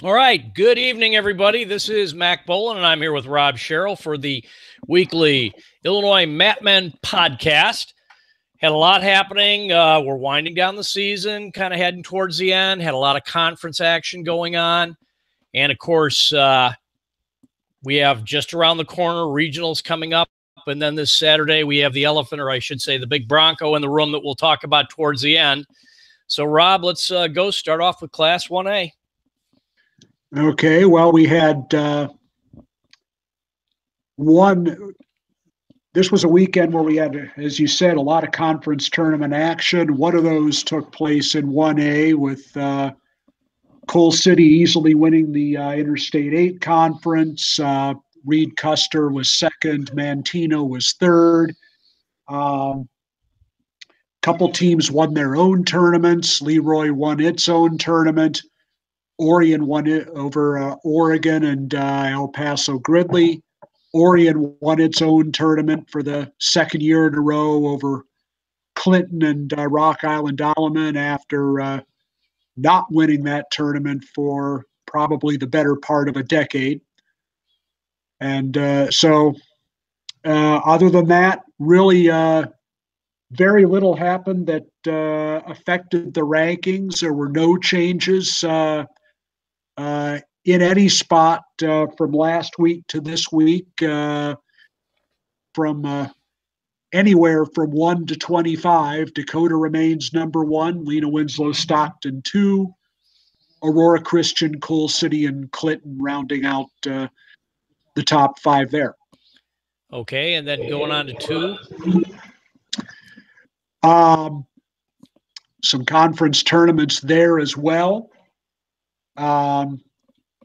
All right. Good evening, everybody. This is Mac Boland, and I'm here with Rob Sherrill for the weekly Illinois Matmen podcast. Had a lot happening. We're winding down the season, kind of heading towards the end. Had a lot of conference action going on. And, of course, we have just around the corner regionals coming up. And then this Saturday, we have the elephant, or I should say the big Bronco in the room that we'll talk about towards the end. So, Rob, let's go start off with Class 1A. Okay, well, we had this was a weekend where we had, as you said, a lot of conference tournament action. One of those took place in 1A with Coal City easily winning the Interstate 8 conference. Reed Custer was second. Montini was third. Couple teams won their own tournaments. Leroy won its own tournament. Orion won it over Oregon and El Paso Gridley. Orion won its own tournament for the second year in a row over Clinton and Rock Island Alleman after not winning that tournament for probably the better part of a decade. And so other than that, really very little happened that affected the rankings. There were no changes in any spot from last week to this week, from anywhere from 1 to 25. Dakota remains number 1, Lena Winslow Stockton 2, Aurora Christian, Coal City, and Clinton rounding out the top 5 there. Okay, and then going on to 2. Some conference tournaments there as well.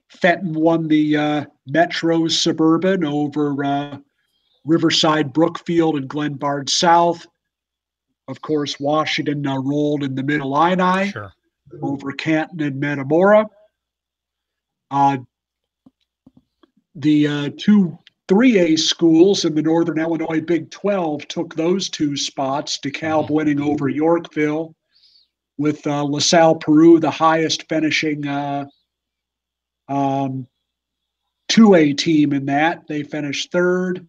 Fenton won the Metro Suburban over Riverside, Brookfield, and Glenbard South. Of course, Washington rolled in the Mid-Illini over Canton and Metamora. The two 3A schools in the Northern Illinois Big 12 took those 2 spots, DeKalb winning over Yorkville, with LaSalle Peru the highest finishing 2A team in that. They finished 3rd.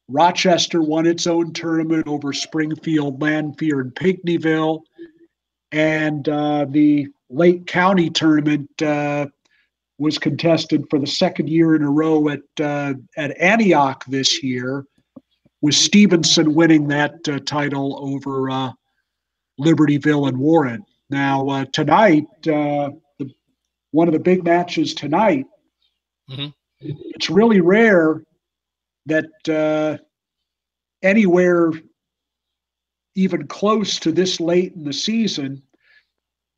Rochester won its own tournament over Springfield, Lanphier, and Pinckneyville. And the Lake County tournament was contested for the second year in a row at Antioch this year, with Stevenson winning that title over Libertyville and Warren. Now, tonight, one of the big matches tonight, it's really rare that anywhere even close to this late in the season,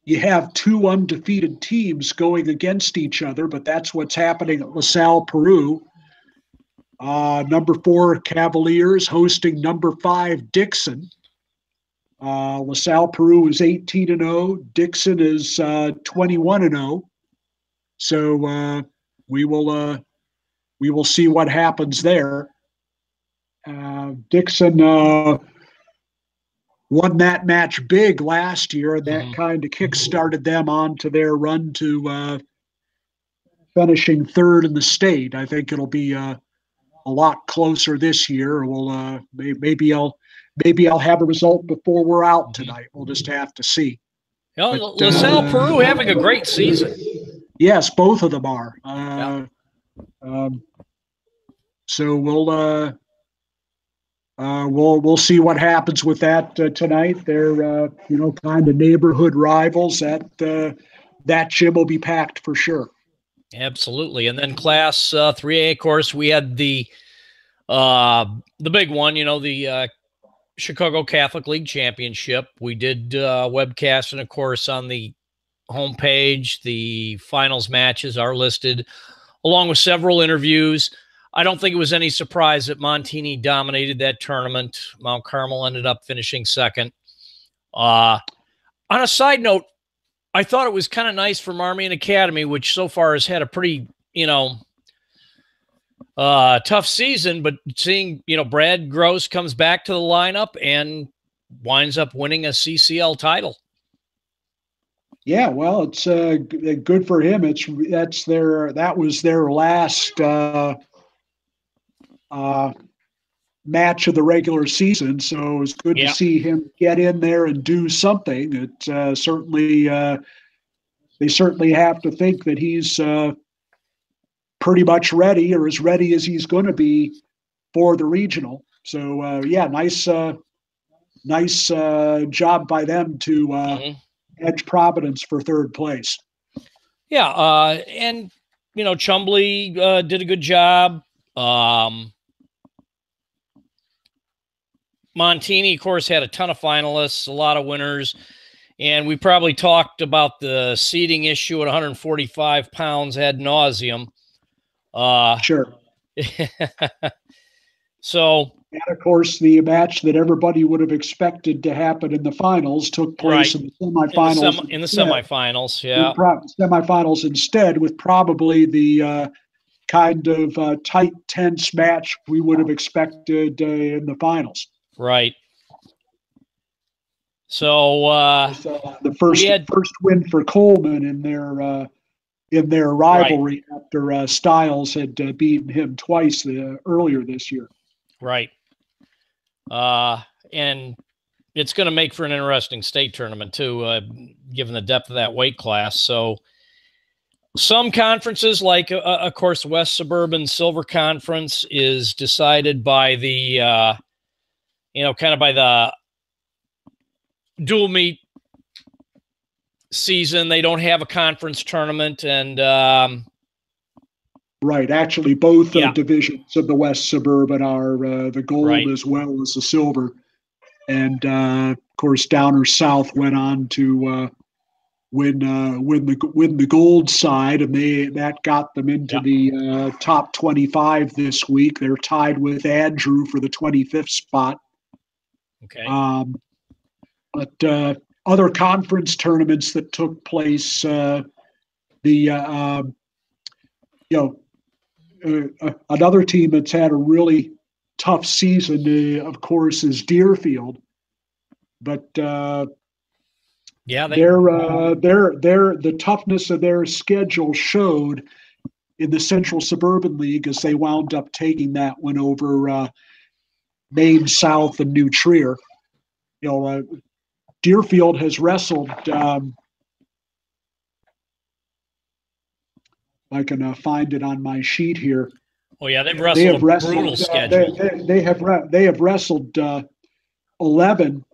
you have 2 undefeated teams going against each other, but that's what's happening at LaSalle Peru. Number 4 Cavaliers hosting number 5 Dixon. LaSalle Peru is 18-0. Dixon is 21-0. So we will see what happens there. Dixon won that match big last year, and that kind of kick-started them onto their run to finishing 3rd in the state. I think it'll be a lot closer this year. We'll maybe I'll have a result before we're out tonight. We'll just have to see. But, LaSalle Peru having a great season. Yes, both of them are. So we'll see what happens with that tonight. They're kind of neighborhood rivals. That gym will be packed for sure. Absolutely. And then Class 3A, of course, we had the big one. The Chicago Catholic League Championship. We did webcast, and of course on the homepage, the finals matches are listed along with several interviews. I don't think it was any surprise that Montini dominated that tournament. Mount Carmel ended up finishing 2nd. On a side note, I thought it was kind of nice for Marmion Academy, which so far has had a pretty, tough season, but seeing, Brad Gross comes back to the lineup and winds up winning a CCL title. Yeah, well, it's good for him. That was their last uh, match of the regular season, so it was good to Yeah. see him get in there and do something. It certainly they certainly have to think that he's pretty much ready, or as ready as he's going to be for the regional. So yeah, nice job by them to edge Providence for third place. Yeah, and Chumbley did a good job. Montini, of course, had a ton of finalists, a lot of winners, and we probably talked about the seating issue at 145 pounds ad nauseum. Sure. So, and of course, the match that everybody would have expected to happen in the finals took place right in the semifinals. in the semifinals, yeah, semifinals instead, with probably the kind of tight, tense match we would have expected in the finals. Right. So the first win for Coleman in their rivalry right. After Styles had beaten him twice earlier this year. Right. And it's going to make for an interesting state tournament too, given the depth of that weight class. So some conferences, like of course, West Suburban Silver Conference, is decided by the kind of by the dual meet season. They don't have a conference tournament, and right. Actually, both divisions of the West Suburban are the gold as well as the silver, and of course, Downer South went on to win the gold side, and that got them into the top 25 this week. They're tied with Andrew for the 25th spot. Okay. But other conference tournaments that took place, another team that's had a really tough season, of course, is Deerfield. But the toughness of their schedule showed in the Central Suburban League as they wound up taking that one over Maine South and New Trier. Deerfield has wrestled. I can find it on my sheet here. Oh yeah, they've wrestled a brutal schedule. They have wrestled 11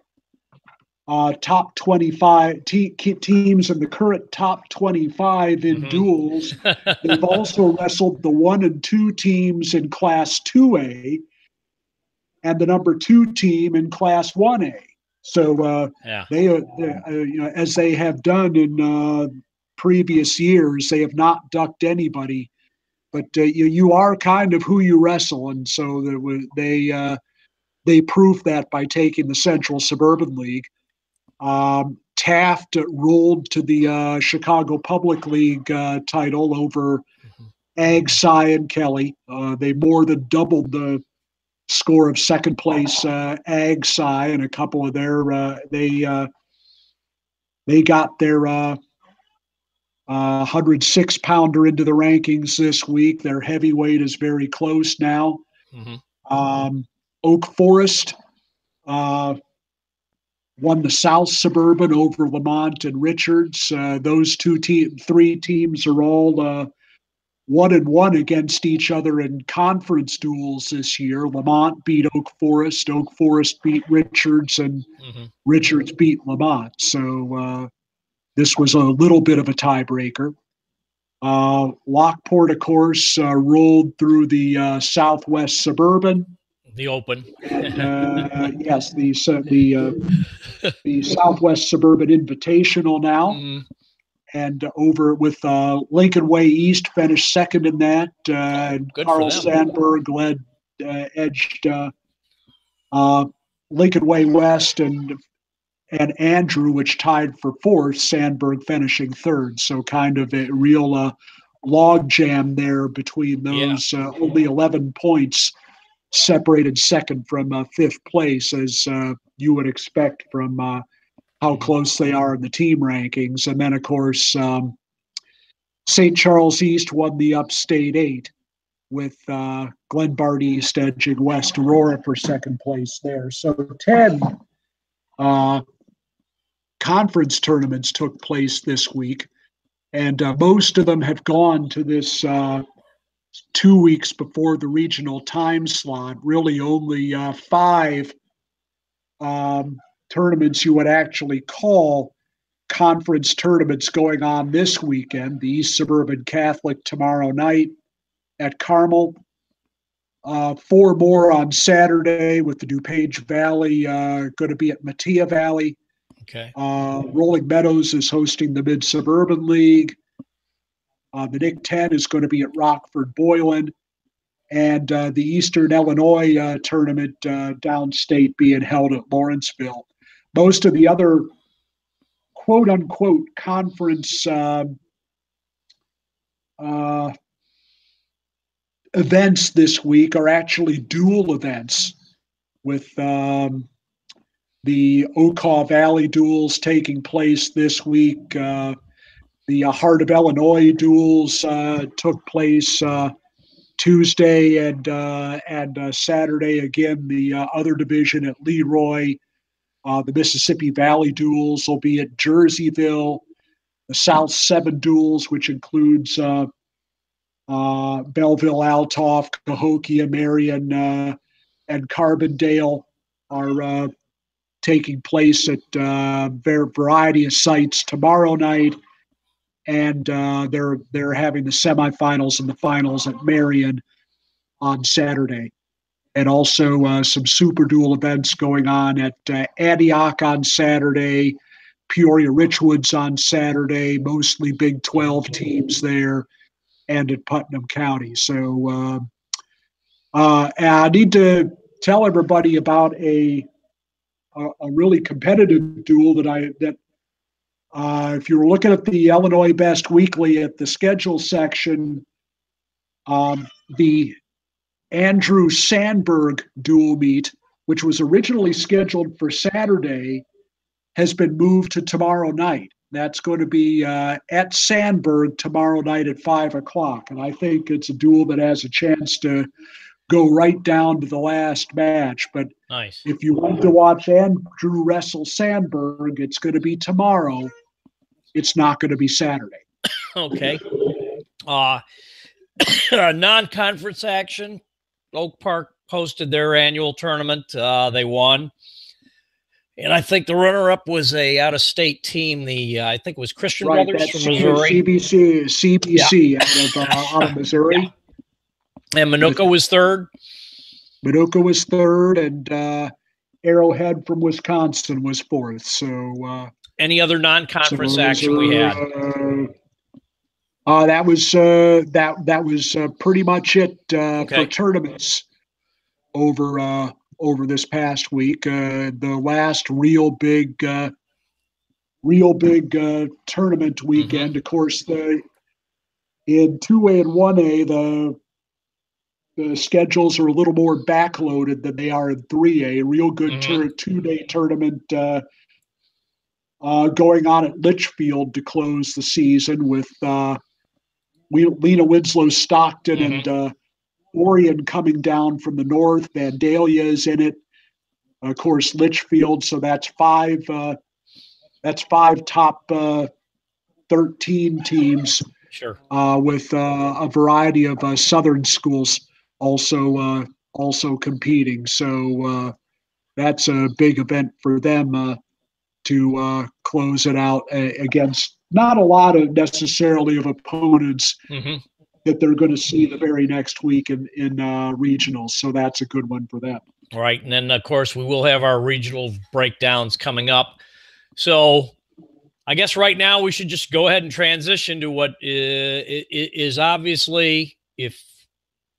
top 25 teams in the current top 25 in duels. They've also wrestled the 1 and 2 teams in Class 2A and the number 2 team in Class 1A. So they, as they have done in previous years, they have not ducked anybody. But you are kind of who you wrestle, and so they proved that by taking the Central Suburban League. Taft rolled to the Chicago Public League title over Ag, Cy, and Kelly. They more than doubled the score of second place Ag, Cy, and a couple of their they got their 106 pounder into the rankings this week. Their heavyweight is very close now. Oak Forest won the South Suburban over Lamont and Richards. Those three teams are all 1-1 against each other in conference duels this year. Lamont beat Oak Forest beat Richards, and Richards beat Lamont. So this was a little bit of a tiebreaker. Lockport, of course, rolled through the Southwest Suburban. The Open. And, yes, the Southwest Suburban Invitational now. And over with Lincoln Way East finished second in that. Carl Sandberg edged Lincoln Way West and Andrew, which tied for fourth, Sandberg finishing third. So kind of a real log jam there between those. Only 11 points separated second from fifth place, as you would expect from how close they are in the team rankings. And then, of course, St. Charles East won the Upstate 8 with Glenbard East edging West Aurora for second place there. So 10 conference tournaments took place this week, and most of them have gone to this 2 weeks before the regional time slot. Really only 5 tournaments you would actually call conference tournaments going on this weekend. The East Suburban Catholic tomorrow night at Carmel. 4 more on Saturday with the DuPage Valley going to be at Mattia Valley. Okay. Rolling Meadows is hosting the Mid-Suburban League. The Nick 10 is going to be at Rockford Boylan. And the Eastern Illinois tournament downstate being held at Lawrenceville. Most of the other quote-unquote conference events this week are actually dual events, with the Okaw Valley Duels taking place this week. The Heart of Illinois Duels took place Tuesday and Saturday. Again, the other division at Leroy. The Mississippi Valley Duels will be at Jerseyville. The South 7 Duels, which includes Belleville, Altoff, Cahokia, Marion, and Carbondale, are taking place at their variety of sites tomorrow night. And they're having the semifinals and the finals at Marion on Saturday. And also some super dual events going on at Antioch on Saturday, Peoria Richwoods on Saturday, mostly Big 12 teams there, and at Putnam County. So I need to tell everybody about a really competitive duel that if you were looking at the Illinois Best Weekly at the schedule section, the Andrew Sandberg dual meet, which was originally scheduled for Saturday, has been moved to tomorrow night. That's going to be at Sandberg tomorrow night at 5 o'clock. And I think it's a duel that has a chance to go right down to the last match. But nice. If you want to watch Andrew wrestle Sandberg, it's going to be tomorrow. It's not going to be Saturday. Okay. Non-conference action. Oak Park hosted their annual tournament. They won. And I think the runner-up was a out-of-state team. I think it was Christian Brothers from Missouri. CBC out of Missouri. Yeah. And Minooka was third. Minooka was third, and Arrowhead from Wisconsin was fourth. So, any other non-conference action we had? That was pretty much it for tournaments over this past week. The last real big tournament weekend. Of course, in 2A and 1A, the schedules are a little more backloaded than they are in 3A. A real good 2-day tournament going on at Litchfield to close the season with Lena Winslow Stockton and Orion coming down from the north. Vandalia is in it. Of course, Litchfield. So that's five top 13 teams. Sure. With a variety of southern schools also competing. So that's a big event for them to close it out against not a lot of necessarily of opponents that they're going to see the very next week in regionals. So that's a good one for them. All right. And then, of course, we will have our regional breakdowns coming up. So I guess right now we should just go ahead and transition to what is obviously, if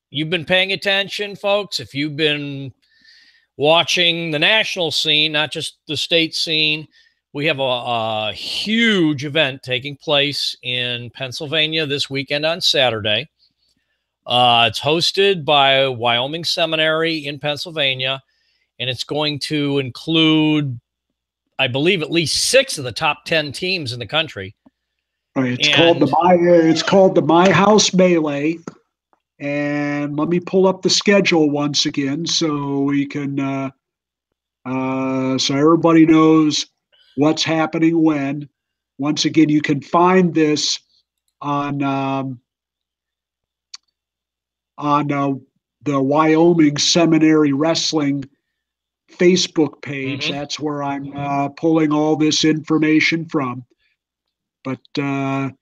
you've been paying attention, folks, if you've been watching the national scene, not just the state scene, we have a huge event taking place in Pennsylvania this weekend on Saturday. It's hosted by Wyoming Seminary in Pennsylvania, and it's going to include I believe, at least 6 of the top 10 teams in the country. Right, it's called the My House Melee. And let me pull up the schedule once again so we can so everybody knows what's happening when. Once again, you can find this on the Wyoming Seminary Wrestling Facebook page. Mm-hmm. That's where I'm pulling all this information from. But yeah,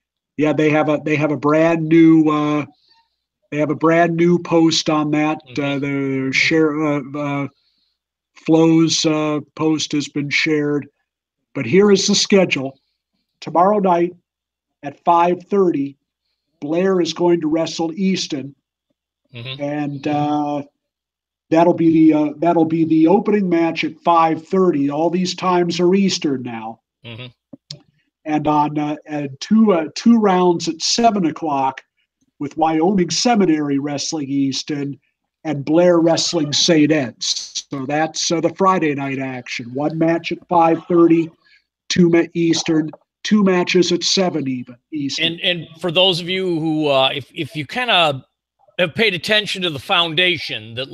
they have a brand new post on that. The Flo's post has been shared. But here is the schedule. Tomorrow night at 5:30, Blair is going to wrestle Easton, and that'll be the opening match at 5:30. All these times are Eastern now, and on two rounds at 7:00 with Wyoming Seminary wrestling Easton and Blair wrestling St. Ed's. So that's the Friday night action. One match at 5:30, Eastern. 2 matches at 7 even Eastern. And for those of you who, if you kind of have paid attention to the foundation that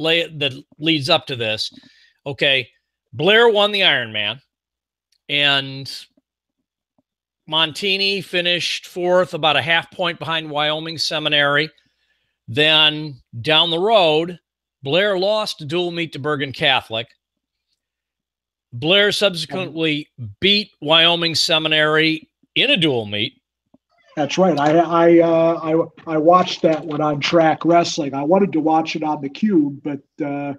leads up to this, okay, Blair won the Ironman, and Montini finished 4th, about a half point behind Wyoming Seminary. Then down the road, Blair lost a dual meet to Bergen Catholic. Blair subsequently beat Wyoming Seminary in a dual meet. That's right. I watched that one on Track Wrestling. I wanted to watch it on the Cube, but the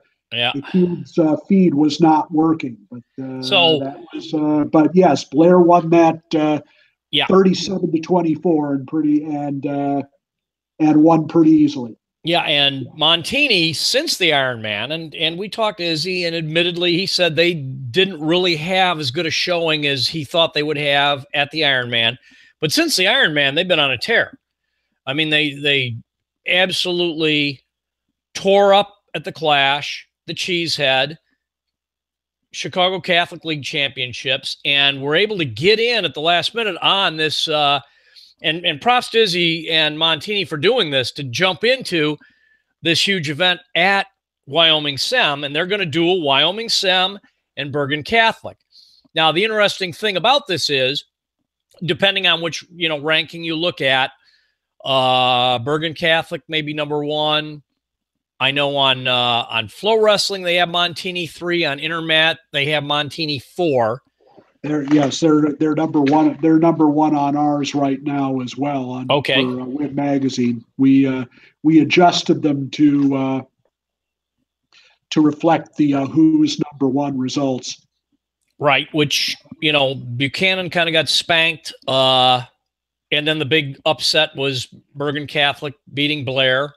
Cube's feed was not working. But but yes, Blair won that 37-24 and won pretty easily. Yeah, and Montini, since the Ironman, and we talked to Izzy, and admittedly, he said they didn't really have as good a showing as he thought they would have at the Ironman. But since the Ironman, they've been on a tear. I mean, they absolutely tore up at the Clash, the Cheesehead, Chicago Catholic League Championships, and were able to get in at the last minute on this and props to Izzy and Montini for doing this, to jump into this huge event at Wyoming Sem, and they're going to duel Wyoming Sem and Bergen Catholic. Now, the interesting thing about this is, depending on which ranking you look at, Bergen Catholic may be number 1. I know on Flow Wrestling they have Montini 3. On Intermat they have Montini 4. They're number 1. They're number 1 on ours right now as well. For Win Magazine, we adjusted them to reflect the who's number 1 results. Right, which Buchanan kind of got spanked, and then the big upset was Bergen Catholic beating Blair.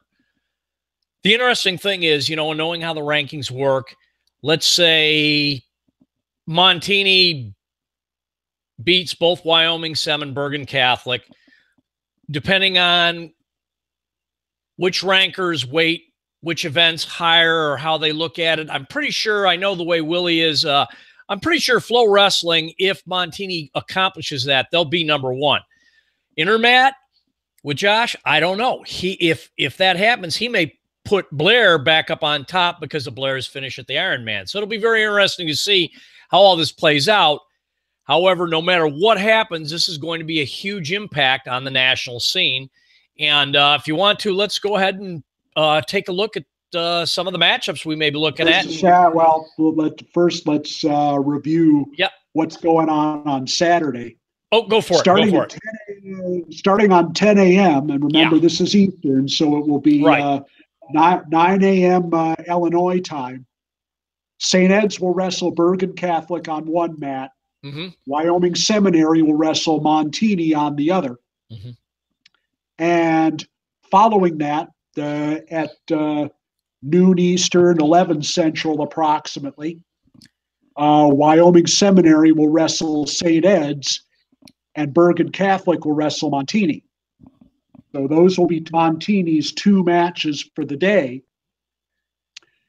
The interesting thing is, knowing how the rankings work, let's say Montini beats both Wyoming Sem and Bergen Catholic, depending on which rankers weight which events higher or how they look at it. I'm pretty sure, I know the way Willie is, I'm pretty sure Flow Wrestling, if Montini accomplishes that, they'll be number 1. Intermat with Josh, I don't know. If that happens, he may put Blair back up on top because of Blair's finish at the Ironman. So it'll be very interesting to see how all this plays out. However, no matter what happens, this is going to be a huge impact on the national scene. And if you want to, let's go ahead and take a look at some of the matchups we may be looking at. Yeah, well, let's review what's going on Saturday. Oh, go for it. Starting on 10 a.m. And remember, this is Eastern, so it will be 9 a.m. Illinois time. St. Ed's will wrestle Bergen Catholic on one mat. Wyoming Seminary will wrestle Montini on the other. And following that, at noon Eastern, 11 Central approximately, Wyoming Seminary will wrestle St. Ed's, and Bergen Catholic will wrestle Montini. So those will be Montini's 2 matches for the day.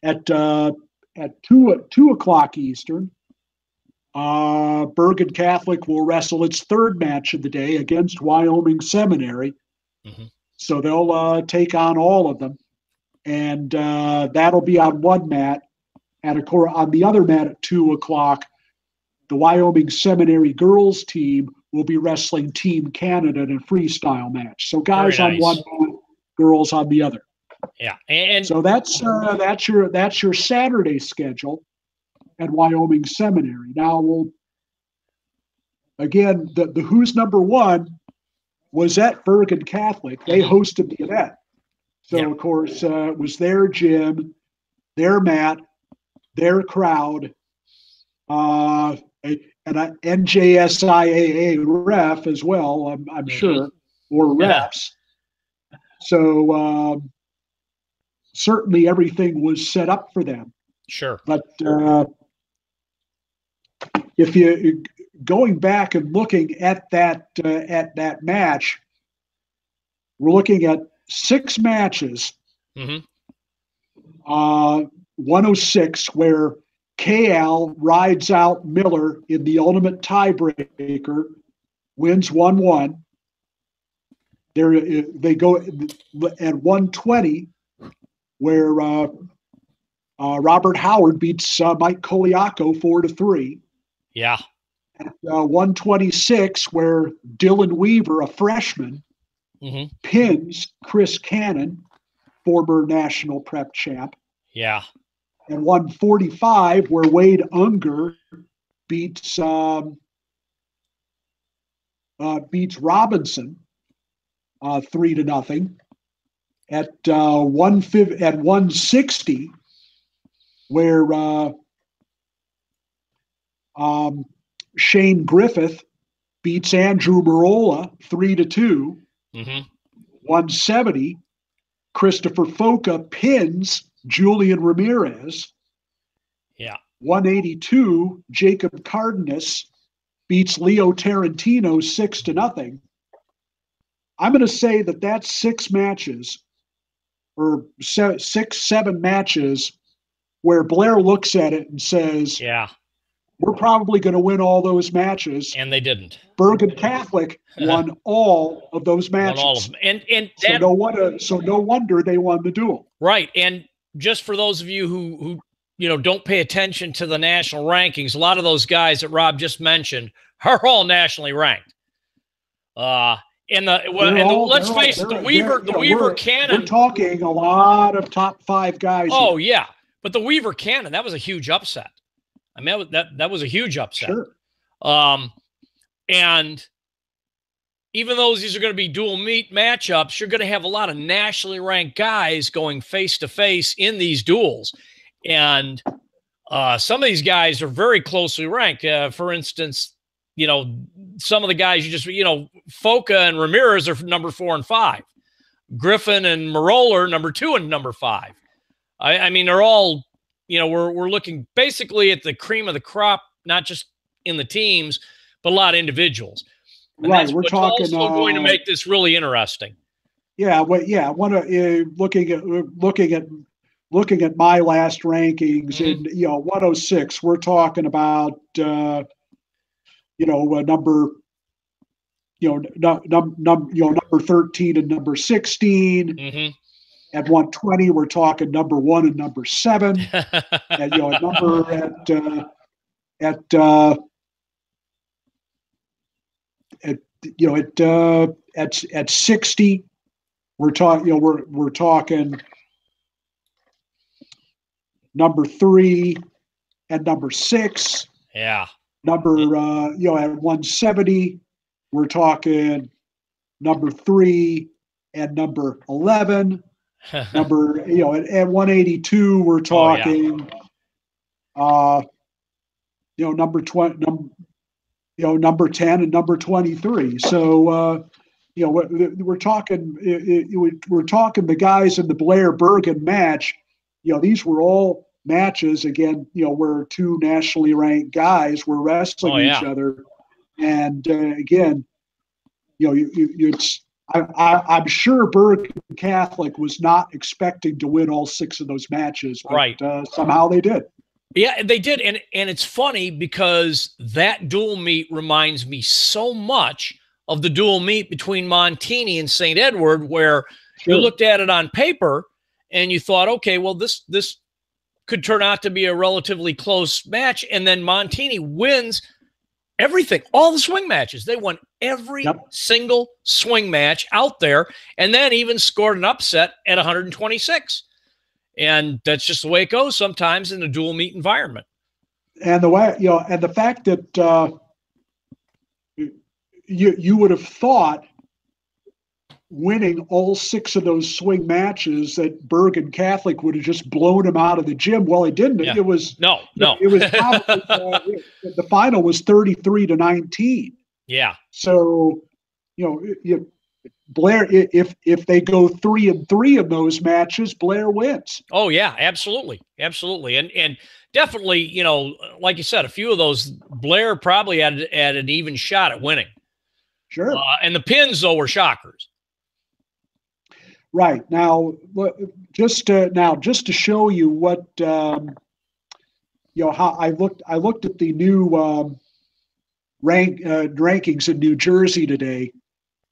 At 2 o'clock Eastern, Bergen Catholic will wrestle its third match of the day against Wyoming Seminary. Mm-hmm. So they'll take on all of them. And that'll be on one mat. On the other mat at 2 o'clock, the Wyoming Seminary girls team will be wrestling Team Canada in a freestyle match. So guys on one mat, girls on the other. Yeah, and so that's your Saturday schedule at Wyoming Seminary. Now the Who's Number One was at Bergen Catholic. They hosted the event, so of course it was their gym, their mat, their crowd, and an NJSIAA ref as well. I'm sure, or refs. So certainly everything was set up for them. Sure. But if you going back and looking at that match, we're looking at 6 matches. 106 where KL rides out Miller in the ultimate tiebreaker, wins 1-1. They go at 120 where Robert Howard beats Mike Koliako 4-3. Yeah. At 126 where Dylan Weaver, a freshman, pins Chris Cannon, former national prep champ. Yeah. And 145 where Wade Unger beats Robinson 3-0. At 160 where Shane Griffith beats Andrew Marola 3-2. 170 Christopher Foca pins Julian Ramirez. Yeah. 182 Jacob Cardenas beats Leo Tarantino 6-0. I'm going to say that that's 6 matches, or 7 matches, where Blair looks at it and says, "Yeah, we're probably going to win all those matches." And they didn't. Bergen Catholic won all of those matches. Won all of them. And so no wonder they won the duel. Right. And just for those of you who don't pay attention to the national rankings, a lot of those guys that Rob just mentioned are all nationally ranked. Let's face it, the Weaver Cannon. We're talking a lot of top 5 guys. Oh yeah, but the Weaver Cannon, that was a huge upset. I mean, that was a huge upset. Sure. And even though these are going to be dual meet matchups, you're going to have a lot of nationally ranked guys going face to face in these duels, and some of these guys are very closely ranked. For instance, some of the guys Foca and Ramirez are number 4 and 5. Griffin and Marola are number 2 and number 5. I mean, they're all, we're looking basically at the cream of the crop, not just in the teams, but a lot of individuals. And right. That's we're talking also going to make this really interesting. Yeah. Well, yeah. Looking at my last rankings in 106, we're talking about number 13 and number 16. At 120, we're talking number 1 and number 7. And at 60, we're talking number 3 and number 6. Yeah. At 170, we're talking number 3 and number 11. At 182, we're talking number 20, number 10 and number 23. So we're talking the guys in the Blair Bergen match. These were all matches again, where 2 nationally ranked guys were wrestling each other, and again, I'm sure Bergen Catholic was not expecting to win all 6 of those matches, but right? Somehow they did. Yeah, they did. And it's funny because that dual meet reminds me so much of the dual meet between Montini and St. Edward, where Sure. you looked at it on paper and you thought, okay, well, this could turn out to be a relatively close match. And then Montini wins everything, all the swing matches. They won every single swing match out there, and then even scored an upset at 126. And that's just the way it goes sometimes in a dual meet environment. And the way, and the fact that you would have thought winning all 6 of those swing matches that Bergen Catholic would have just blown him out of the gym. Well, it didn't. Yeah. It was no. It was probably, the final was 33-19. Yeah. So, Blair, if they go 3-3 in those matches, Blair wins. Oh yeah, absolutely, and definitely, like you said, a few of those Blair probably had an even shot at winning. Sure. And the pins though were shockers. Right now, just to show you what how I looked at the new rankings in New Jersey today.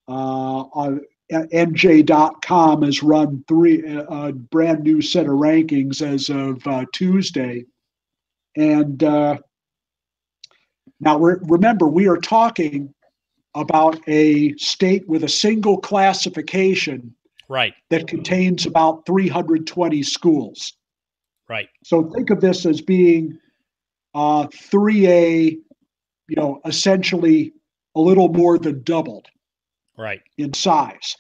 On NJ.com has run 3 brand new set of rankings as of Tuesday, and now remember we are talking about a state with a single classification. Right. That contains about 320 schools. Right. So think of this as being 3A, essentially a little more than doubled. Right. In size.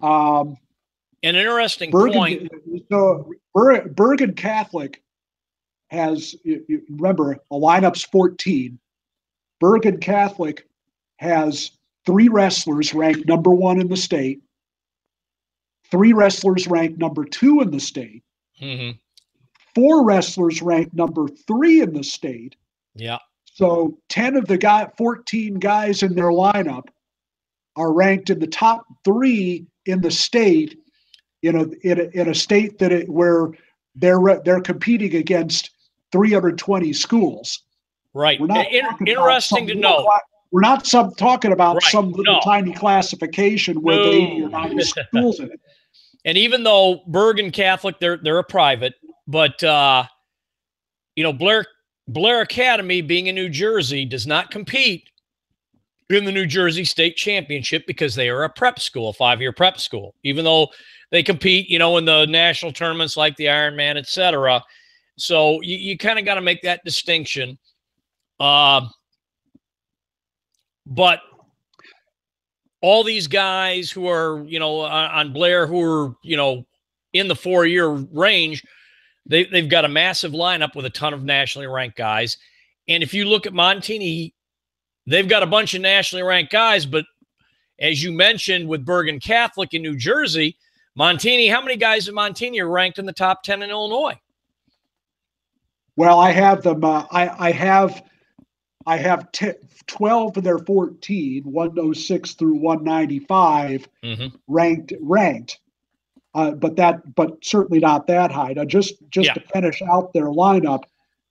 An interesting point. So Bergen Catholic has, remember, a lineup's 14. Bergen Catholic has 3 wrestlers ranked number 1 in the state, 3 wrestlers ranked number 2 in the state, 4 wrestlers ranked number 3 in the state. Yeah. So 14 guys in their lineup are ranked in the top 3 in the state, in a state where they're competing against 320 schools. Right. Interesting to know. We're not talking about some little tiny classification with 80 or 90 schools in it. And even though Bergen Catholic, they're a private, but Blair Academy, being in New Jersey, does not compete in the New Jersey State Championship because they are a prep school, 5-year prep school, even though they compete, in the national tournaments like the Ironman, et cetera. So you kind of got to make that distinction. But all these guys who are, on Blair, who are, in the 4-year range, they've got a massive lineup with a ton of nationally ranked guys. And if you look at Montini, they've got a bunch of nationally ranked guys. But as you mentioned with Bergen Catholic in New Jersey, Montini, how many guys in Montini are ranked in the top 10 in Illinois? Well, I have them. I have 12 of their 14, 106 through 195, ranked. But certainly not that high. Now, just to finish out their lineup.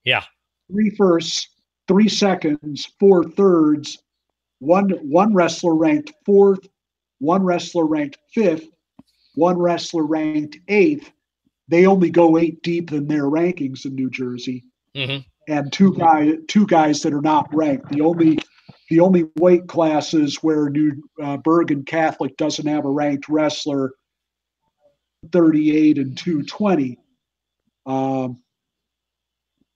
Yeah. 3 firsts, 3 seconds, 4 thirds, one wrestler ranked 4th, 1 wrestler ranked 5th, 1 wrestler ranked 8th. They only go 8 deep in their rankings in New Jersey. And two guys that are not ranked. The only weight classes where Bergen Catholic doesn't have a ranked wrestler, 38 and 220.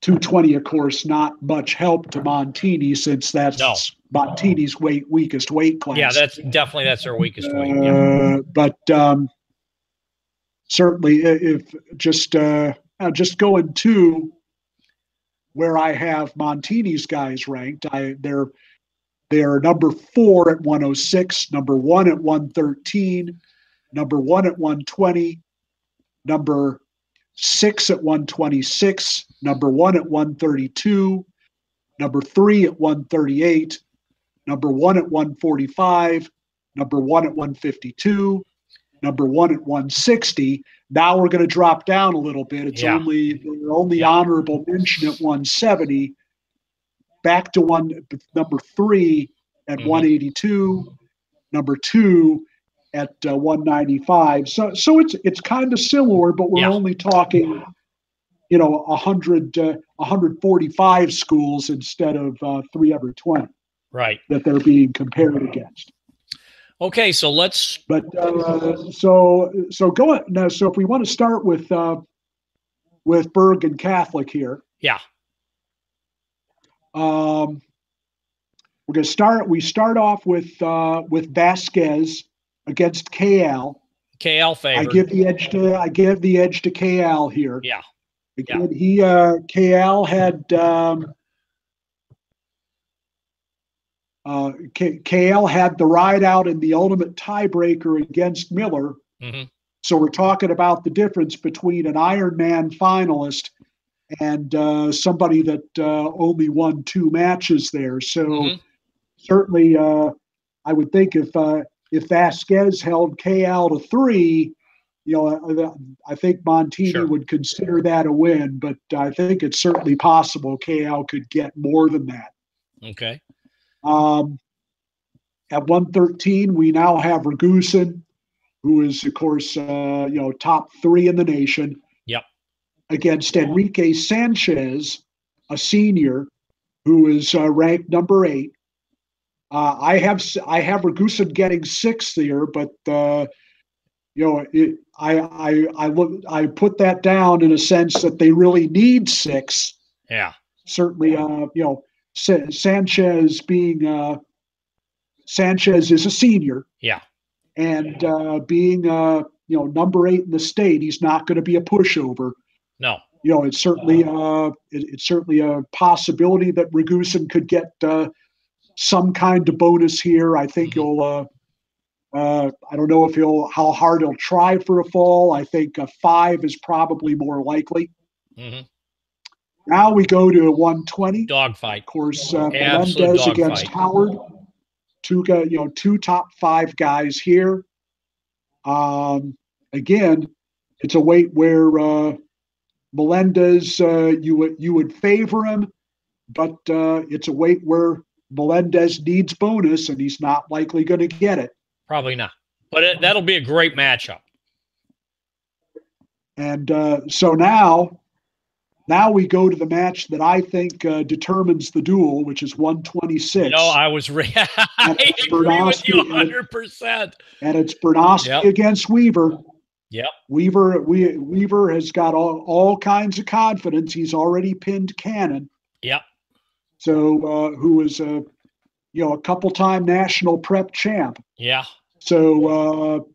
220, of course, not much help to Montini since that's Montini's weakest weight class. Yeah, that's their weakest weight. But certainly, if just going to where I have Montini's guys ranked, they're number 4 at 106, number 1 at 113, number 1 at 120, number 6 at 126, number 1 at 132, number 3 at 138, number 1 at 145, number 1 at 152, number 1 at 160. Now we're going to drop down a little bit. It's only honorable mention at 170. Back to number 3 at 182. Number 2 at 195. So it's kind of similar, but we're only talking, 145 schools instead of 320. Right. That they're being compared against. Okay, so let's. But so go now. So if we want to start with Bergen Catholic here, we're going to start. We start off with Vasquez against KL. KL favored. I give the edge to KL here. Yeah. Again, KL had KL had the ride out in the ultimate tiebreaker against Miller. So we're talking about the difference between an Ironman finalist and somebody that only won 2 matches there. So certainly, I would think if Vasquez held KL to 3, I think Montini would consider that a win. But I think it's certainly possible KL could get more than that. Okay. At 113, we now have Ragusin, who is, of course, top 3 in the nation. Yep. Against Enrique Sanchez, a senior, who is ranked number 8. I have Ragusin getting 6th here, but I put that down in a sense that they really need 6. Yeah. Certainly, Sanchez being Sanchez is a senior. Yeah. And being number 8 in the state, he's not going to be a pushover. No. It's certainly a possibility that Ragusin could get some kind of bonus here. I think he'll. I don't know how hard he'll try for a fall. I think a 5 is probably more likely. Now we go to a 120 dogfight. Of course, Melendez against Howard. Two top 5 guys here. Again, it's a weight where Melendez you would favor him, but it's a weight where Melendez needs bonus, and he's not likely going to get it. Probably not, but that'll be a great matchup. And so now we go to the match that I think determines the duel, which is 126. No, I was I agree with you 100%. And it's Bernowski against Weaver. Yep. Weaver has got all kinds of confidence. He's already pinned Cannon. Yep. So who is a couple-time national prep champ. Yeah. So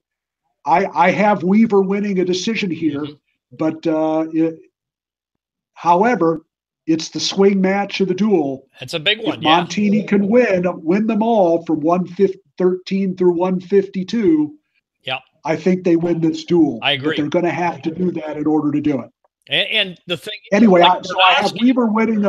I have Weaver winning a decision here, but however, it's the swing match of the duel. That's a big one. If Montini can win them all from 113 through 152. Yeah. I think they win this duel. I agree. But they're going to have to do that in order to do it. And the thing. Anyway, I have Weaver winning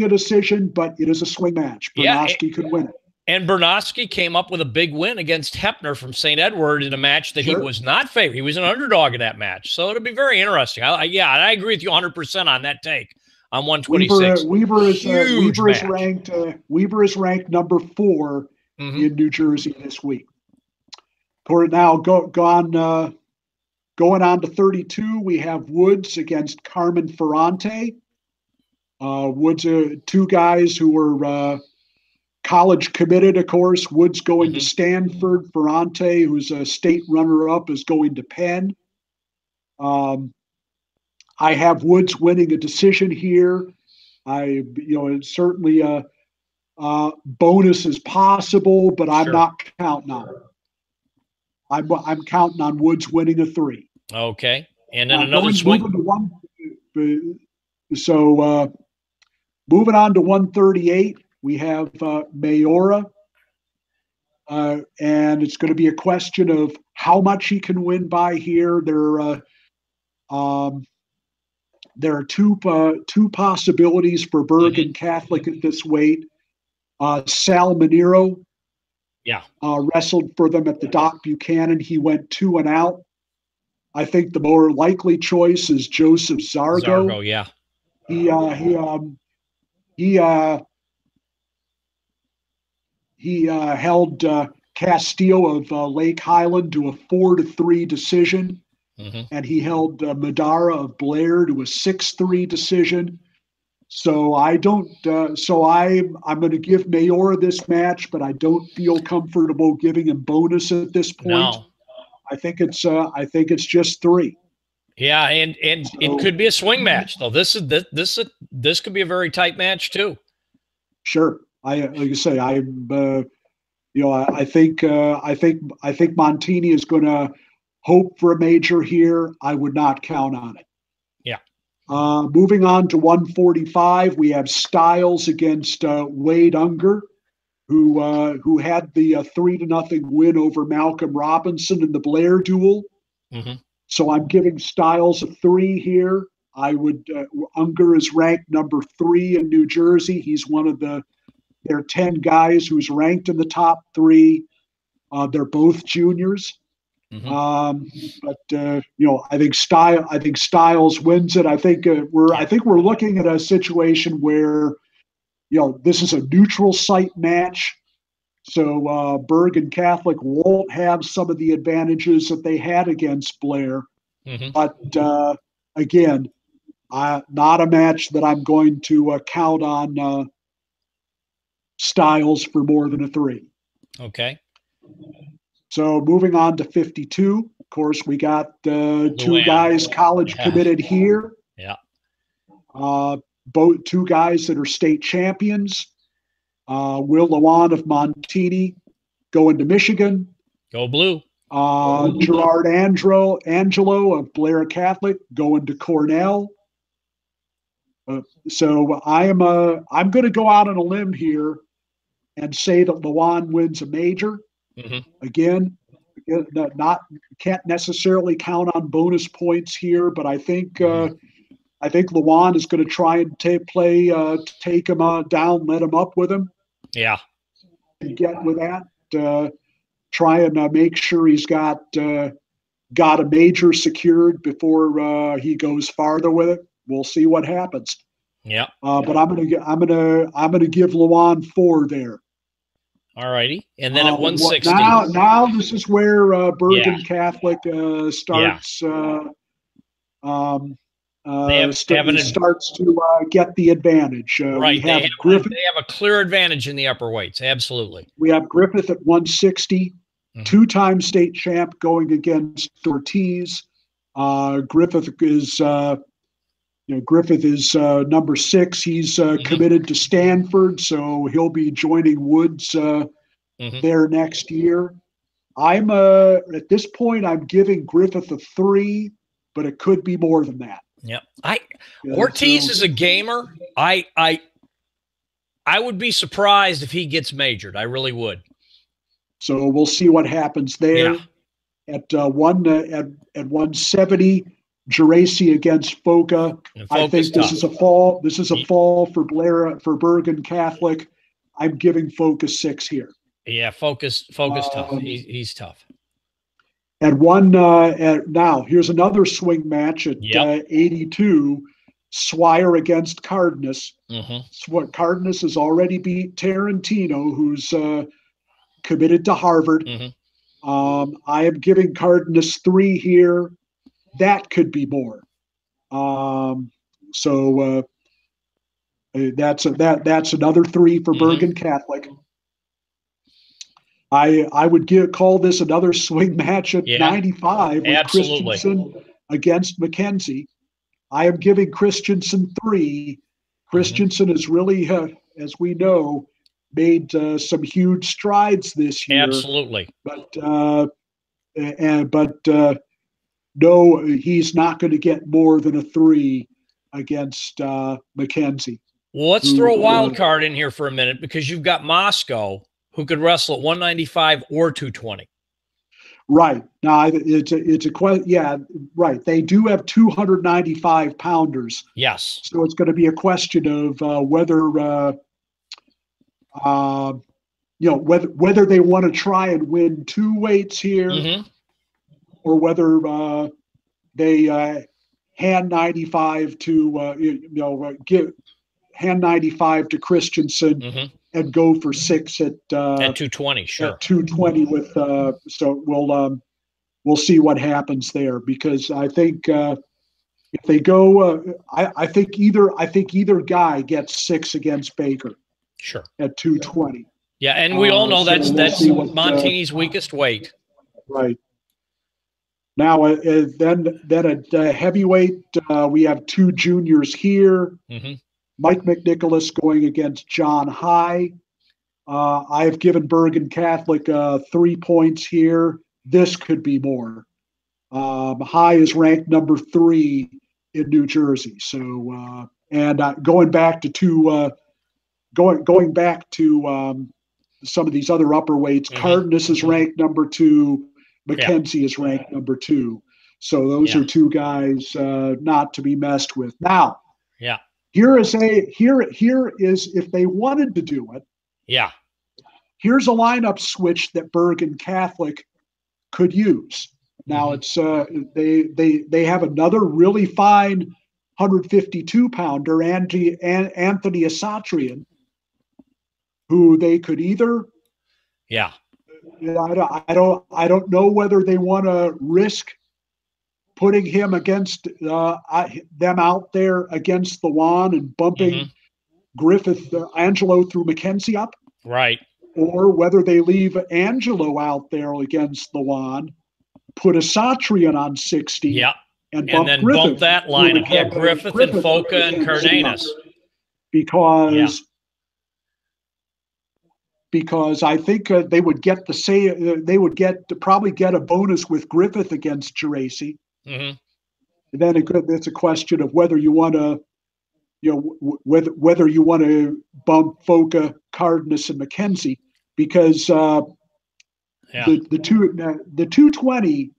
a decision, but it is a swing match. Bernowski could win it. And Bernowski came up with a big win against Hepner from St. Edward in a match that he was not favored. He was an underdog in that match. So it'll be very interesting. I agree with you 100% on that take on 126. Weaver is ranked number 4 in New Jersey this week. Now going on to 32, we have Woods against Carmen Ferrante. Woods, 2 guys who were college committed, of course. Woods going to Stanford. Ferrante, who's a state runner-up, is going to Penn. I have Woods winning a decision here. It's certainly a bonus is possible, but I'm not counting on it. I'm counting on Woods winning a 3. Okay, and then another swing. Moving on to 138, we have Mayora, and it's going to be a question of how much he can win by here. There are two possibilities for Bergen Catholic at this weight. Sal Manero Yeah. wrestled for them at the Doc Buchanan. He went 2-0. I think the more likely choice is Joseph Zargo. Zargo, yeah. He held Castillo of Lake Highland to a 4-3 decision, and he held Madara of Blair to a 6-3 decision. So I don't. So I'm going to give Mayor this match, but I don't feel comfortable giving him bonus at this point. No. I think it's just 3. Yeah, and so, it could be a swing match though. This could be a very tight match too. Sure. Like I say, I think Montini is going to hope for a major here. I would not count on it. Yeah. Moving on to 145, we have Styles against Wade Unger, who had the 3-0 win over Malcolm Robinson in the Blair duel. So I'm giving Styles a 3 here. Unger is ranked number 3 in New Jersey. He's one of their 10 guys who's ranked in the top 3. They're both juniors. But I think Styles wins it. I think we're looking at a situation where, this is a neutral site match. So Bergen Catholic won't have some of the advantages that they had against Blair. But again, not a match that I'm going to count on Styles for more than a 3. Okay. So moving on to 52, of course, we got 2 guys college committed here. Yeah. Both 2 guys that are state champions. Will Lewan of Montini going to Michigan. Go Blue. Gerard Angelo of Blair Catholic going to Cornell. So I'm going to go out on a limb here and say that Lewan wins a major. Again, can't necessarily count on bonus points here, but I think Lewan is going to try and take him down, let him up with him. Yeah. And get with that. Try and make sure he's got a major secured before he goes farther with it. We'll see what happens. Yeah. But I'm gonna give Lewan 4 there. All righty. And then at 160. Now this is where Bergen Catholic starts. Starts to get the advantage. Right. They have a clear advantage in the upper weights. Absolutely. We have Griffith at 160, 2-time state champ going against Ortiz. Griffith is number 6. He's committed to Stanford, so he'll be joining Woods there next year. I'm at this point, I'm giving Griffith a 3, but it could be more than that. Yeah, Ortiz is a gamer. I would be surprised if he gets majored. I really would. So we'll see what happens there. Yeah. At 170, Geraci against Foca. I think this is a fall. This is a fall for Bergen Catholic. I'm giving Foca 6 here. Yeah, Foca's tough. He's tough. Now here's another swing match at 82. Swire against Cardenas. Cardenas has already beat Tarantino, who's committed to Harvard. I am giving Cardenas 3 here. That could be more. So that's another 3 for Bergen Catholic. I would call this another swing match at 95 with Christensen against McKenzie. I am giving Christensen 3. Christensen has really, as we know, made some huge strides this year. Absolutely. But no, he's not going to get more than a 3 against McKenzie. Well, let's throw a wild card in here for a minute, because you've got Moscow, who could wrestle at 195 or 220. Right. Now, it's a question. Yeah, right. They do have 295 pounders. Yes. So it's going to be a question of whether whether they want to try and win 2 weights here, or whether they hand 95 to give hand 95 to Christensen and go for 6 at 220. Sure, at 220 with. So we'll see what happens there, because I think if they go, I think either guy gets 6 against Baker. Sure, at 220. Yeah, and we all know that's what, Montini's weakest weight. Right. Now, then at heavyweight, we have 2 juniors here. Mike McNicholas going against John High. I have given Bergen Catholic 3 points here. This could be more. High is ranked number 3 in New Jersey. So, and going back to some of these other upper weights, Cardenas is ranked number 2. McKenzie is ranked number 2. So those are 2 guys not to be messed with. Now, here is if they wanted to do it. Here's a lineup switch that Bergen Catholic could use. Now it's they have another really fine 152-pounder, Anthony Asatrian, who they could either. I don't know whether they want to risk putting him against them out there against the Juan and bumping Griffith Angelo through McKenzie up, right? Or whether they leave Angelo out there against the Juan, put Asatrian on 60, and then bump that lineup. Griffith and Foca and Cardenas, because I think they would probably get a bonus with Griffith against Geraci. And then it's a question of whether you want to, whether you want to bump Foca, Cardenas, and McKenzie, because the 220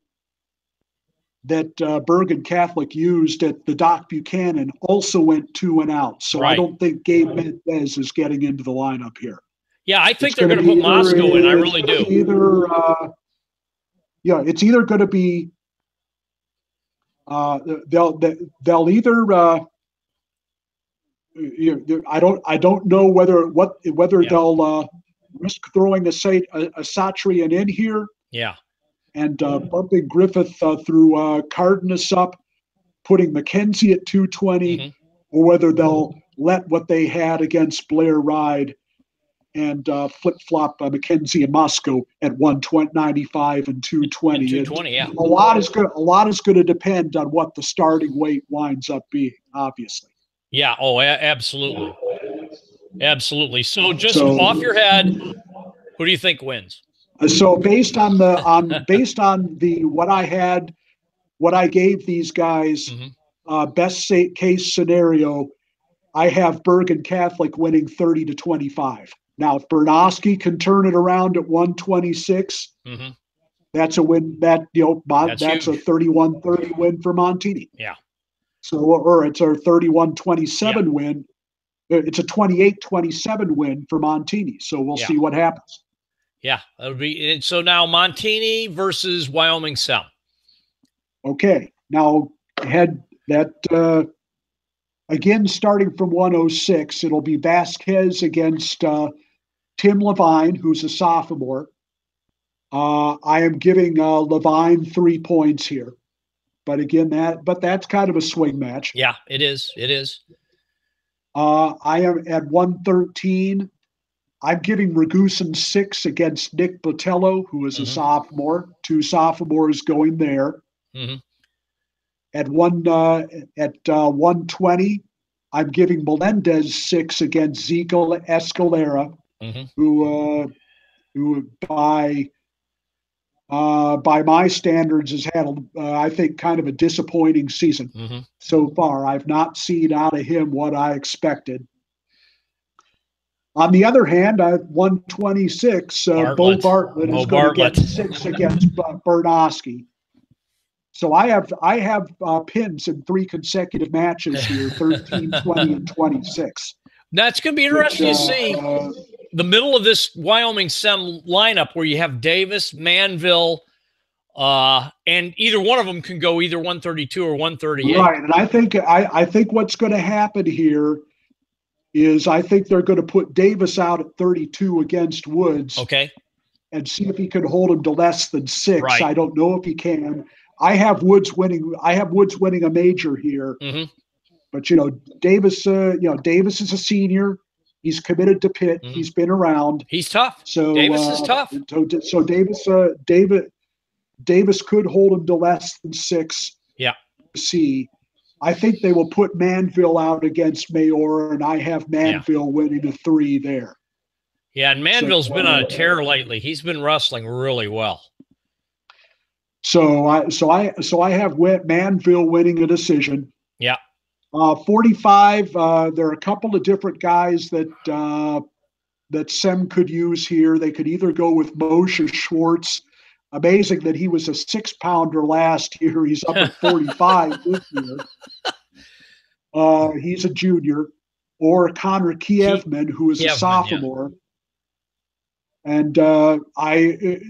that Bergen Catholic used at the Doc Buchanan also went 2 and out. So I don't think Gabe Mendez is getting into the lineup here. Yeah, I think they're going to put Moscow in. I really do. It's either going to be they'll either I don't know whether they'll risk throwing a Satrian in here. And bumping Griffith through Cardenas up, putting McKenzie at 220, or whether they'll let what they had against Blair ride and flip-flop McKenzie and Moscow at 195 and 220. 220, A lot is going to depend on what the starting weight winds up being, obviously. Yeah. Oh, absolutely. Absolutely. So just off your head, who do you think wins? So based on what I gave these guys, best case scenario, I have Bergen Catholic winning 30-25. Now, if Bernowski can turn it around at 126, that's a win. That's a 31-30 win for Montini. So, or it's a 31-27 win. It's a 28-27 win for Montini. So we'll see what happens. Yeah, that would be. So now Montini versus Wyoming South. Okay, now head that again starting from 106. It'll be Vasquez against Tim Levine, who's a sophomore. I am giving Levine 3 points here, but again that's kind of a swing match. Yeah, it is. It is. I am at 113. I'm giving Ragusin 6 against Nick Botello, who is a sophomore. 2 sophomores going there. At 120, I'm giving Melendez 6 against Zeke Escalera, who by my standards has had I think kind of a disappointing season so far. I've not seen out of him what I expected. On the other hand, I have 126. Bo Bartlett is going to get 6 against Bernowski. So I have pins in 3 consecutive matches here: 13, 20, and 26. That's going to be interesting to see. the middle of this Wyoming Sem lineup where you have Davis, Manville, and either one of them can go either 132 or 138. Right, and I think what's going to happen here is I think they're going to put Davis out at 32 against Woods. Okay. And see if he can hold him to less than 6. Right. I don't know if he can. I have Woods winning a major here. Mm-hmm. But Davis is a senior. He's committed to Pitt. Mm-hmm. He's been around. He's tough. So Davis is tough. So Davis could hold him to less than 6. Yeah. See, I think they will put Manville out against Mayor, and I have Manville winning a 3 there. Yeah, and Manville's been on a tear lately. He's been wrestling really well. So I have Manville winning a decision. Yeah. 45. There are a couple of different guys that Sem could use here. They could either go with Moshe Schwartz. Amazing that he was a 6-pounder last year. He's up at 45 this year. He's a junior. Or Connor Kievman, who is a sophomore. Yeah. And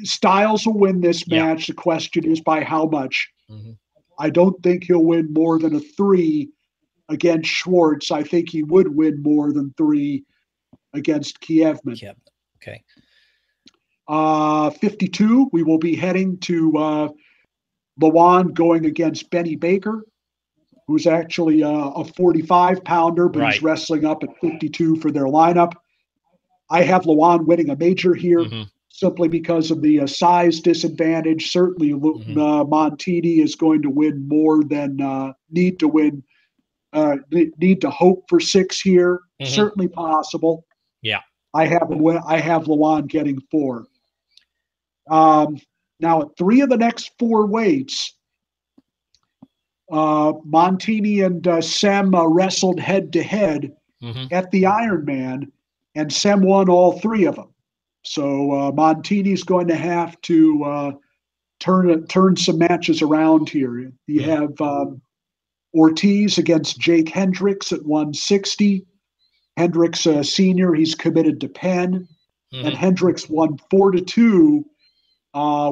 Styles will win this match. Yeah. The question is by how much. Mm-hmm. I don't think he'll win more than a 3 against Schwartz. I think he would win more than 3 against Kievman. Yep. Okay. 52, we will be heading to Lawan going against Benny Baker, who's actually a 45-pounder, but he's wrestling up at 52 for their lineup. I have Lawan winning a major here simply because of the size disadvantage. Certainly, Montini is going to win more than need to hope for 6 here. Mm-hmm. Certainly possible. Yeah, I have Lawan getting 4. Now at 3 of the next 4 weights, Montini and Sem wrestled head to head at the Ironman. And Sem won all 3 of them. So Montini's going to have to turn some matches around here. You have Ortiz against Jake Hendricks at 160. Hendricks, senior, he's committed to Penn. And Hendricks won 4-2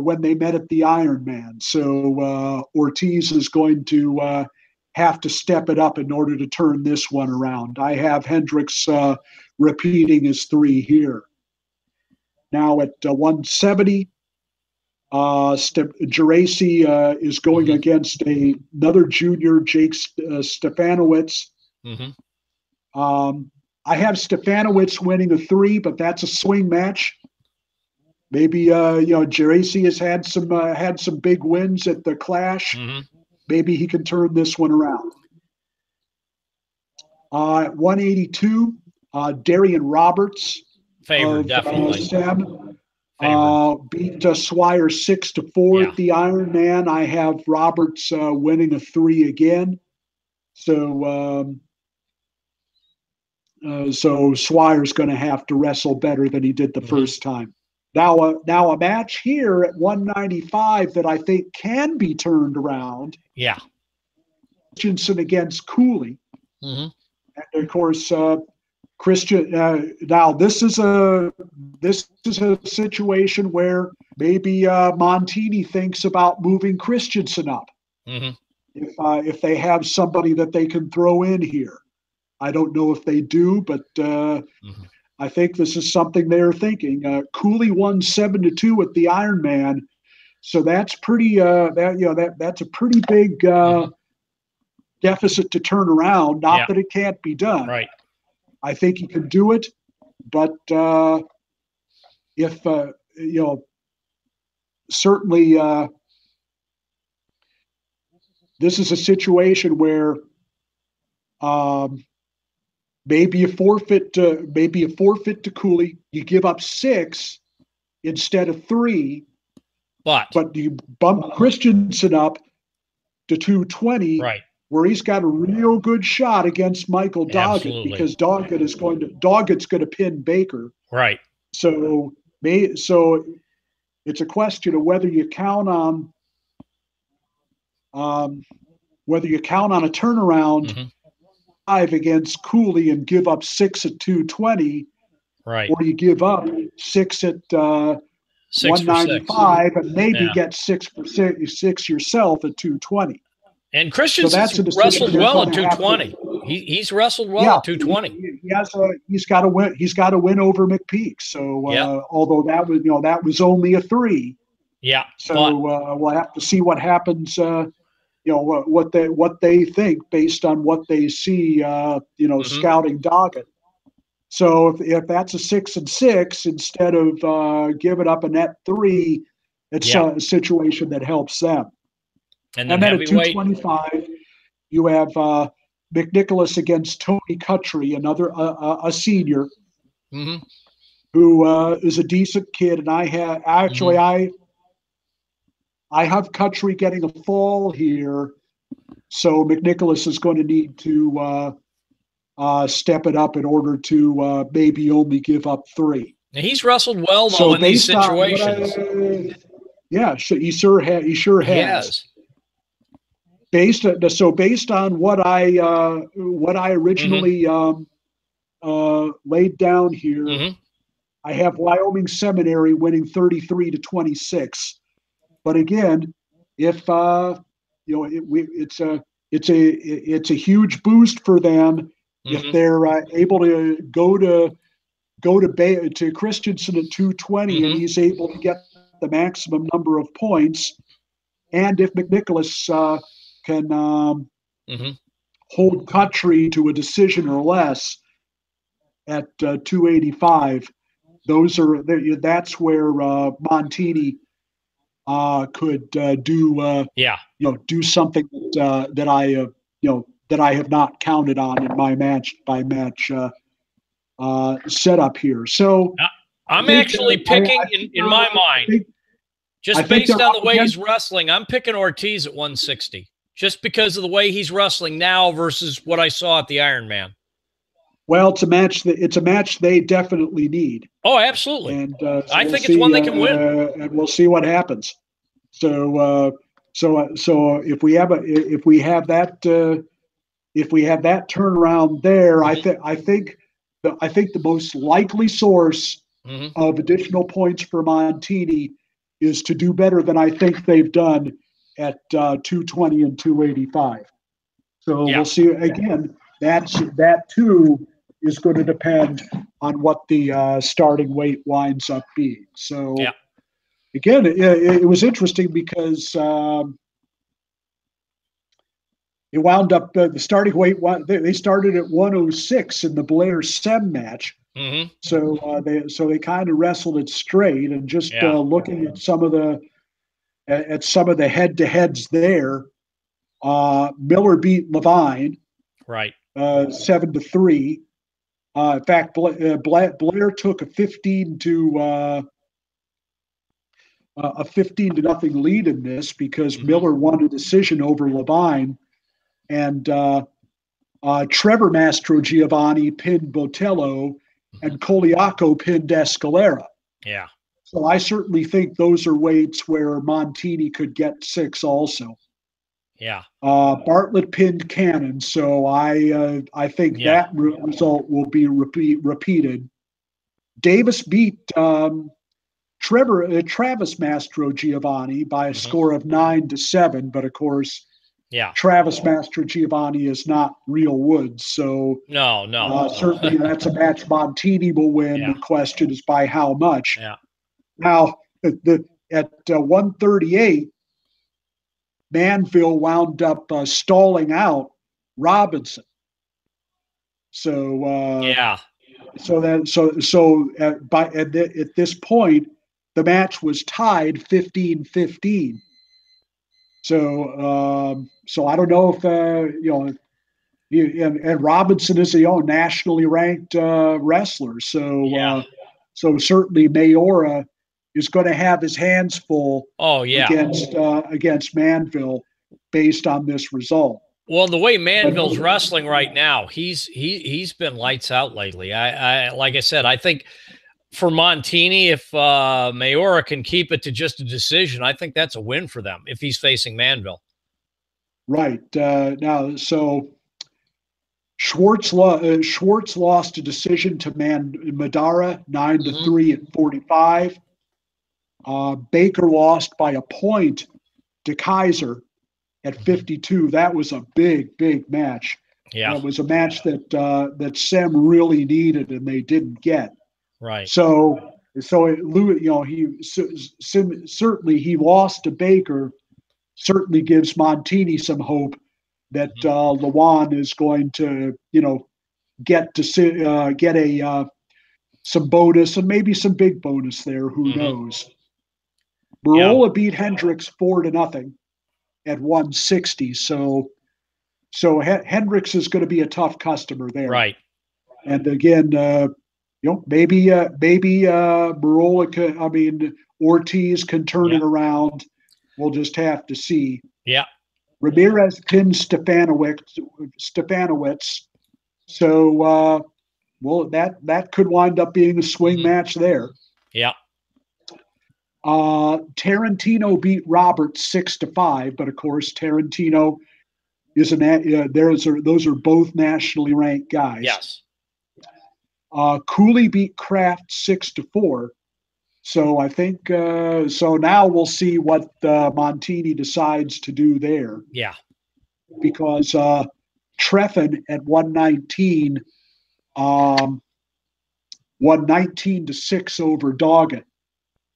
when they met at the Ironman. So Ortiz is going to have to step it up in order to turn this one around. I have Hendricks repeating his 3 here. Now at 170, Geraci is going against another junior, Jake Stefanowicz. I have Stefanowicz winning a 3, but that's a swing match. Maybe Geraci has had some big wins at the Clash. Maybe he can turn this one around. At 182. Darian Roberts Favorite, definitely. Sem, beat Swire 6-4 at the Ironman. I have Roberts winning a 3 again. So Swire's going to have to wrestle better than he did the first time. Now a match here at 195 that I think can be turned around. Yeah. Christensen against Cooley. And of course, Christian. Now this is a situation where maybe Montini thinks about moving Christensen up if they have somebody that they can throw in here. I don't know if they do, but I think this is something they're thinking. Cooley won 7-2 at the Ironman, so that's pretty. That's a pretty big deficit to turn around. Not that it can't be done. Right. I think he can do it, but if certainly this is a situation where maybe a forfeit to Cooley. You give up 6 instead of 3, but you bump Christensen up to 220. Right. Where he's got a real good shot against Michael Doggett because Doggett's going to pin Baker. Right. So it's a question of whether you count on a turnaround 5 against Cooley and give up 6 at 220, Right. or you give up 6 at 195 and maybe get 6 for 6 yourself at 220. And So Christensen's that's a decision wrestled well at they're going to have 220. He's wrestled well Yeah, at 220. he's got to win. He's got to win over McPeak. So although that was only a 3. Yeah. So we'll have to see what happens. What they think based on what they see. Scouting Doggett. So if that's a 6 and 6 instead of giving up a net 3, it's a situation that helps them. And then at 225, you have McNicholas against Tony Cutry, another a senior, who is a decent kid. And I have I have Cutry getting a fall here, so McNicholas is going to need to step it up in order to maybe only give up 3. Now, he's wrestled well though in these situations. He sure has. Based on what I originally laid down here, I have Wyoming Seminary winning 33-26. But again, if it's a huge boost for them if they're able to go to Christensen at 220 and he's able to get the maximum number of points, and if McNicholas can hold Cutry to a decision or less at 285, that's where Montini could do something that I have not counted on in my match by match setup here. So I'm actually picking in my mind, just based on the way he's wrestling, I'm picking Ortiz at 160, just because of the way he's wrestling now versus what I saw at the Ironman. Well, it's a match they definitely need. Oh, absolutely. And I think it's one they can win. And we'll see what happens. So if we have that turnaround there, I think the most likely source of additional points for Montini is to do better than I think they've done at 220 and 285. So we'll see. Again, that too is going to depend on what the starting weight winds up being. So again, it was interesting because it wound up the starting weight. They started at 106 in the Blair Sem match. So they kind of wrestled it straight, and just looking at some of the head-to-heads there, Miller beat Levine, right, 7-3. In fact, Blair took a 15 to nothing lead in this because Miller won a decision over Levine, and Trevor Mastrogiovanni pinned Botello, and Coliaco pinned Escalera. Yeah. So I certainly think those are weights where Montini could get 6 also. Yeah. Bartlett pinned Cannon, so I think that result will be repeated. Davis beat Travis Mastrogiovanni by a score of 9-7, but of course, Travis Mastrogiovanni is not real Woods, so no. Certainly that's a match Montini will win. The question is by how much. Yeah. Now at 138, Manville wound up stalling out Robinson. So at this point, the match was tied 15-15. So I don't know if and Robinson is a nationally ranked wrestler. So certainly Mayora is going to have his hands full. Against Manville based on this result. Well, the way Manville's wrestling right now, he's been lights out lately. I like I said, I think for Montini, if Mayora can keep it to just a decision, I think that's a win for them if he's facing Manville. Right. Now, so Schwartz lost a decision to Madara 9-3 at 45. Baker lost by a point to Kaiser at 52. That was a big, big match. Yeah. It was a match that Sem really needed and they didn't get. Right. So certainly he lost to Baker. Certainly gives Montini some hope that Lewan is going to get some bonus and maybe some big bonus there. Who knows? Barola beat Hendricks 4-0 at 160. So Hendricks is going to be a tough customer there. Right. And again, maybe Barola Ortiz can turn it around. We'll just have to see. Yeah. Ramirez pinned Stefanowicz. So that could wind up being a swing match there. Yeah. Tarantino beat Roberts 6-5, but of course Tarantino is those are both nationally ranked guys. Yes. Cooley beat Kraft 6-4. So I think so now we'll see what Montini decides to do there. Yeah. Because Treffin at 119 won 19-6 over Doggett.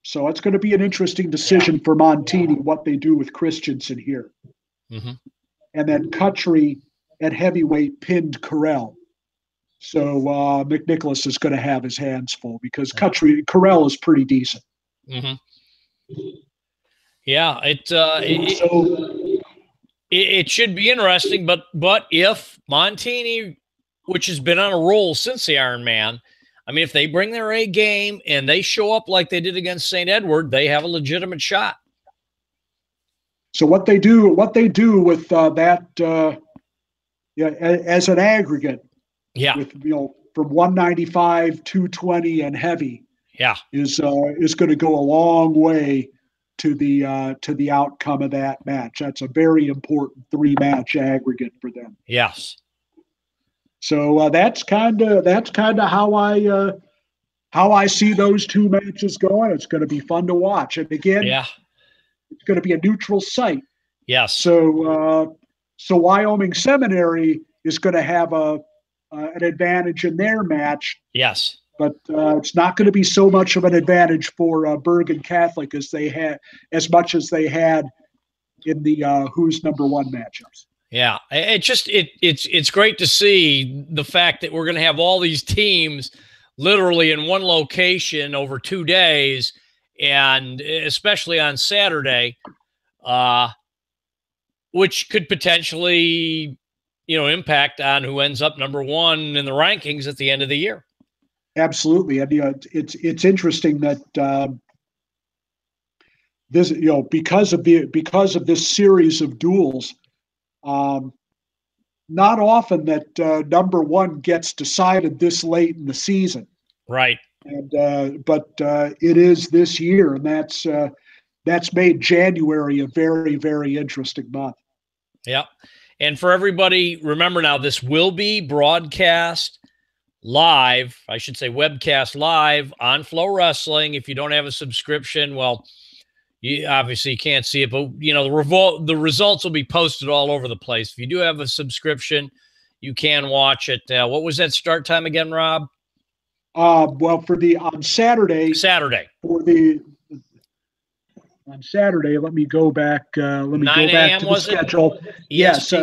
So it's going to be an interesting decision for Montini what they do with Christensen here. Mm-hmm. And then Cutry at heavyweight pinned Carell. So McNicholas is going to have his hands full because Carell is pretty decent. Mm-hmm. Yeah, it should be interesting, but if Montini, which has been on a roll since the Iron Man, I mean, if they bring their A game and they show up like they did against St. Edward, they have a legitimate shot. So what they do with that, as an aggregate, with from 195, 220, and heavy, is going to go a long way to the outcome of that match. That's a very important 3-match aggregate for them. Yes. So that's kind of how I see those 2 matches going. It's going to be fun to watch, and again, it's going to be a neutral site. Yes. So Wyoming Seminary is going to have an advantage in their match. Yes. But it's not going to be so much of an advantage for Bergen Catholic as much as they had in the Who's Number 1 matchups. Yeah, it's great to see the fact that we're going to have all these teams literally in one location over 2 days, and especially on Saturday, which could potentially, impact on who ends up number 1 in the rankings at the end of the year. Absolutely, and it's interesting that this because of this series of duels. Not often that number 1 gets decided this late in the season, right? And but it is this year, and that's made January a very, very interesting month. Yeah, and for everybody, remember now, this will be broadcast live. I should say webcast live on Flow Wrestling. If you don't have a subscription, well, you obviously can't see it, but the results will be posted all over the place. If you do have a subscription, you can watch it. What was that start time again, Rob? Well, on Saturday. On Saturday, let me go back. Let me go back to the schedule. Yes.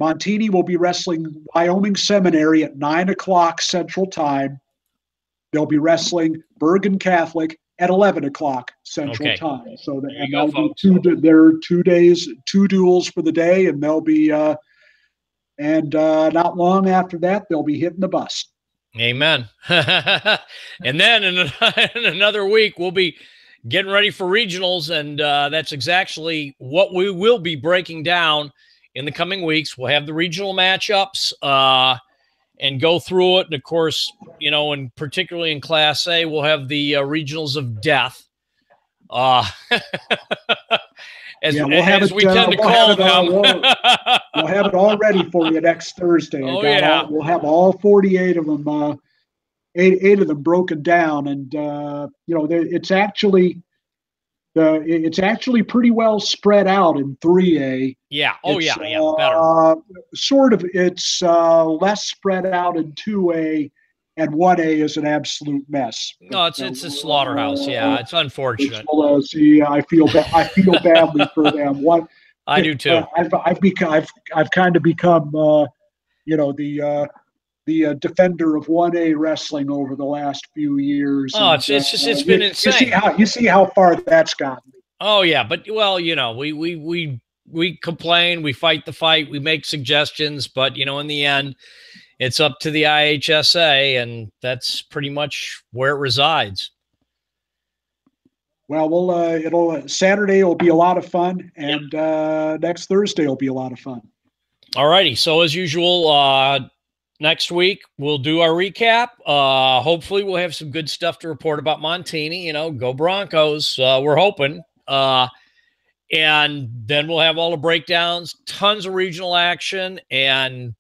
Montini will be wrestling Wyoming Seminary at 9:00 Central Time. They'll be wrestling Bergen Catholic at 11:00 Central Time. So there'll be there are 2 days, 2 duels for the day, and they'll be not long after that they'll be hitting the bus. Amen. And then in another week we'll be getting ready for regionals, and that's exactly what we will be breaking down in the coming weeks. We'll have the regional matchups and go through it. And of course, and particularly in Class A, we'll have the regionals of death. as we tend to call them. We'll have it all ready for you next Thursday. Oh, yeah. We'll have all 48 of them, eight of them broken down. And, it's actually pretty well spread out in 3A. Yeah. Oh, yeah. Better. It's less spread out in 2A, and 1A is an absolute mess. No, it's a slaughterhouse. Yeah, it's unfortunate. I feel badly for them. I do too. I've kind of become the defender of 1A wrestling over the last few years. Oh, it's been insane. You see how far that's gotten. Oh yeah, but we complain, we fight the fight, we make suggestions, but in the end, it's up to the IHSA, and that's pretty much where it resides. Well, Saturday will be a lot of fun, and next Thursday will be a lot of fun. All righty. So as usual, next week we'll do our recap. Hopefully we'll have some good stuff to report about Montini. Go Broncos. We're hoping. And then we'll have all the breakdowns, tons of regional action, and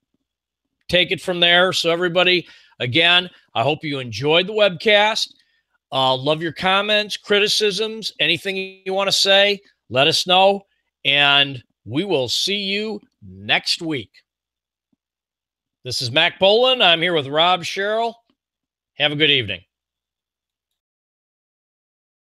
take it from there. So everybody, again, I hope you enjoyed the webcast. Love your comments, criticisms, anything you want to say, let us know. And we will see you next week. This is Mac Boland. I'm here with Rob Sherrill. Have a good evening.